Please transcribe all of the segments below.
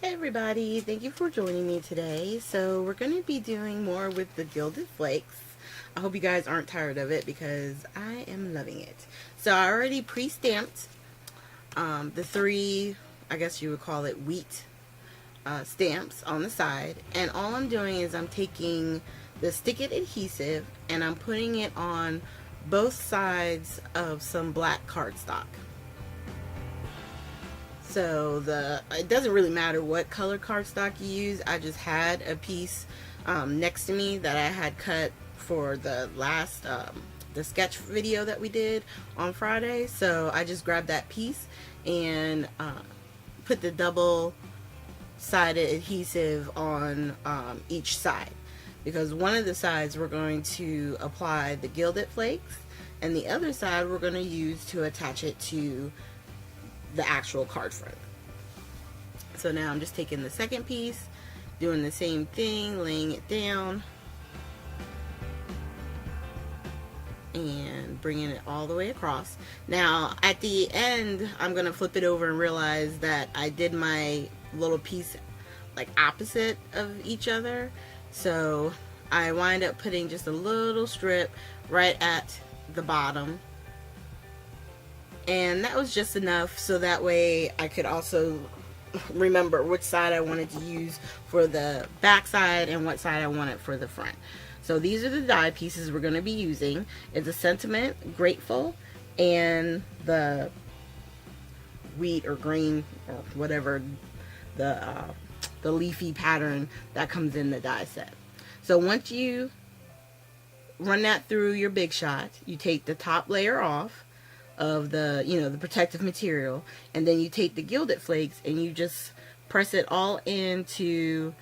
Hey everybody, thank you for joining me today. So we're going to be doing more with the Gilded Flakes. I hope you guys aren't tired of it because I am loving it. So I already pre-stamped the three, I guess you would call it wheat stamps on the side. And all I'm doing is I'm taking the Stick It adhesive and I'm putting it on both sides of some black cardstock. So it doesn't really matter what color cardstock you use. I just had a piece next to me that I had cut for the last the sketch video that we did on Friday. So I just grabbed that piece and put the double-sided adhesive on each side, because one of the sides we're going to apply the Gilded Flakes and the other side we're going to use to attach it to the actual card front. So now I'm just taking the second piece, doing the same thing, laying it down and bringing it all the way across. Now at the end I'm gonna flip it over and realize that I did my little piece like opposite of each other, so I wind up putting just a little strip right at the bottom. And that was just enough so that way I could also remember which side I wanted to use for the back side and what side I wanted for the front. So these are the die pieces we're going to be using. It's a Sentiment, Grateful, and the wheat or green or whatever the leafy pattern that comes in the die set. So once you run that through your Big Shot, you take the top layer off of the, the protective material, and then you take the Gilded Flakes and you just press it all into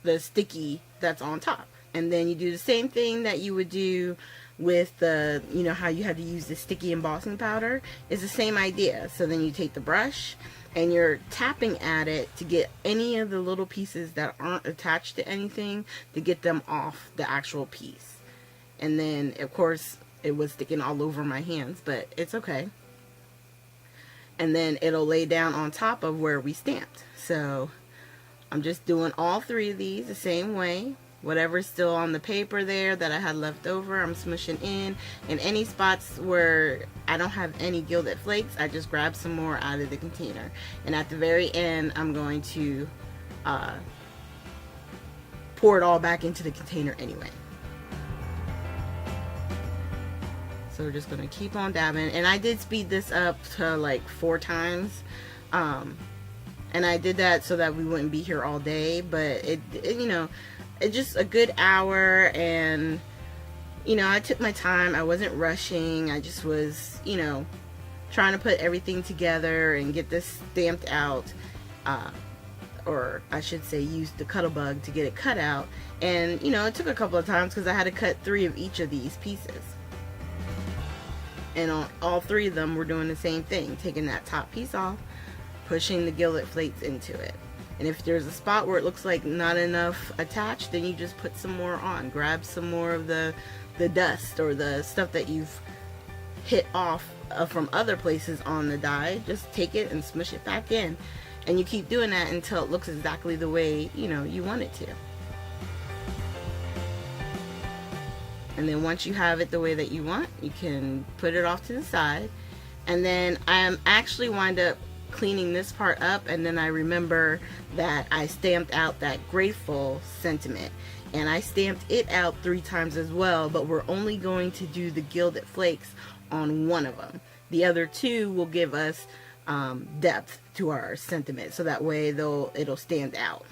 the sticky that's on top. And then you do the same thing that you would do with the, how you had to use the sticky embossing powder. It's the same idea. So then you take the brush and you're tapping at it to get any of the little pieces that aren't attached to anything, to get them off the actual piece. And then of course it was sticking all over my hands, but it's okay. And then it'll lay down on top of where we stamped. So I'm just doing all three of these the same way. Whatever's still on the paper there that I had left over, I'm smushing in. And any spots where I don't have any Gilded Flakes, I just grab some more out of the container. And at the very end, I'm going to pour it all back into the container anyway. So we're just going to keep on dabbing. And I did speed this up to like 4 times. And I did that so that we wouldn't be here all day. But it's just a good hour. And, I took my time. I wasn't rushing. I just was, trying to put everything together and get this stamped out. Or I should say use the Cuttlebug to get it cut out. And, it took a couple of times because I had to cut 3 of each of these pieces. And on all 3 of them, we're doing the same thing. Taking that top piece off, pushing the Gilded Flakes into it. And if there's a spot where it looks like not enough attached, then you just put some more on. Grab some more of the dust or the stuff that you've hit off from other places on the die. Just take it and smush it back in. And you keep doing that until it looks exactly the way, you want it to. And then once you have it the way that you want, you can put it off to the side. And then I actually wind up cleaning this part up, and then I remember that I stamped out that Grateful Sentiment. And I stamped it out 3 times as well, but we're only going to do the Gilded Flakes on one of them. The other 2 will give us depth to our sentiment, so that way it'll stand out.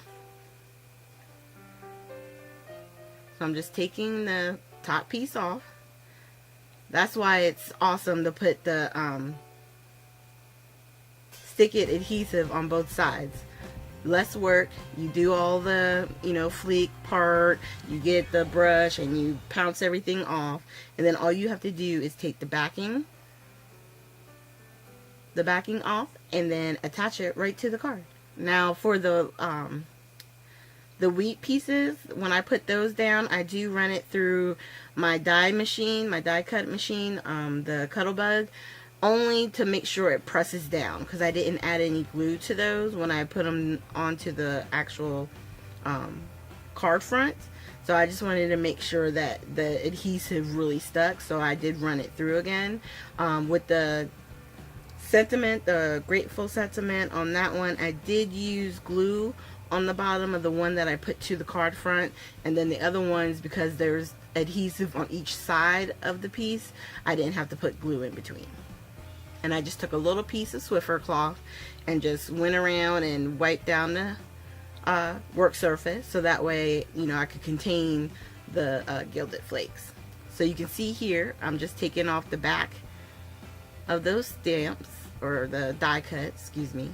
So I'm just taking the top piece off. That's why it's awesome to put the Stick It adhesive on both sides. Less work. You do all the fleek part, you get the brush and you pounce everything off, and then all you have to do is take the backing off and then attach it right to the card. Now for the wheat pieces, when I put those down, I do run it through my die machine, my die cut machine, the Cuttlebug, only to make sure it presses down, because I didn't add any glue to those when I put them onto the actual card front. So I just wanted to make sure that the adhesive really stuck, so I did run it through again. With the sentiment, the Grateful sentiment on that one, I did use glue on the bottom of the one that I put to the card front, and then the other ones, because there's adhesive on each side of the piece, I didn't have to put glue in between. And I just took a little piece of Swiffer cloth and just went around and wiped down the work surface, so that way, you know, I could contain the gilded flakes. So you can see here, I'm just taking off the back of those stamps, or the die cut, excuse me,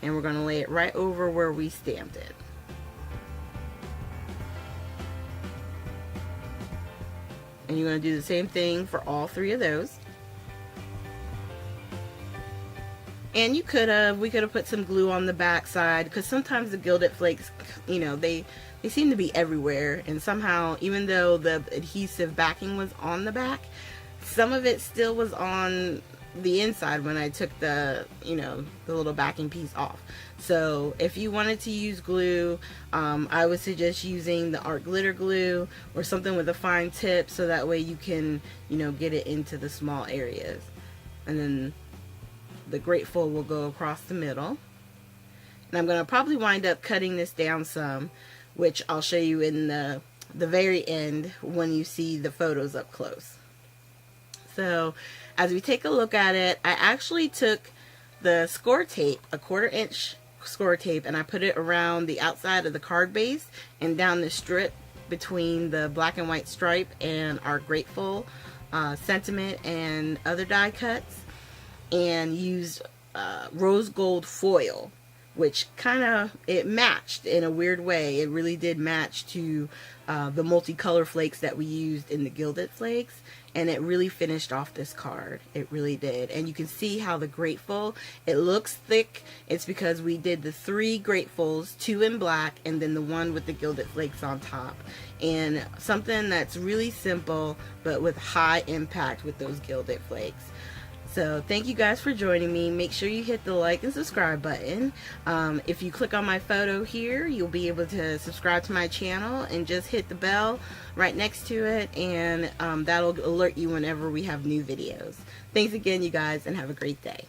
and we're going to lay it right over where we stamped it. And you're going to do the same thing for all 3 of those. And you could have, we could have put some glue on the back side, because sometimes the gilded flakes, you know, they seem to be everywhere, and somehow, even though the adhesive backing was on the back, some of it still was on the inside when I took the, you know, the little backing piece off. So if you wanted to use glue, I would suggest using the art glitter glue or something with a fine tip, so that way you can, you know, get it into the small areas. And then the Grateful will go across the middle. And I'm going to probably wind up cutting this down some, which I'll show you in the very end when you see the photos up close. So as we take a look at it, I actually took the score tape, a 1/4 inch score tape, and I put it around the outside of the card base and down the strip between the black and white stripe and our Grateful sentiment and other die cuts, and used rose gold foil, which kind of, it matched in a weird way. It really did match to the multicolor flakes that we used in the gilded flakes, and it really finished off this card. It really did. And you can see how the Grateful, it looks thick. It's because we did the 3 Gratefuls, 2 in black, and then the one with the gilded flakes on top. And something that's really simple, but with high impact with those gilded flakes. So thank you guys for joining me. Make sure you hit the like and subscribe button. If you click on my photo here, you'll be able to subscribe to my channel, and just hit the bell right next to it, and that'll alert you whenever we have new videos. Thanks again, you guys, and have a great day.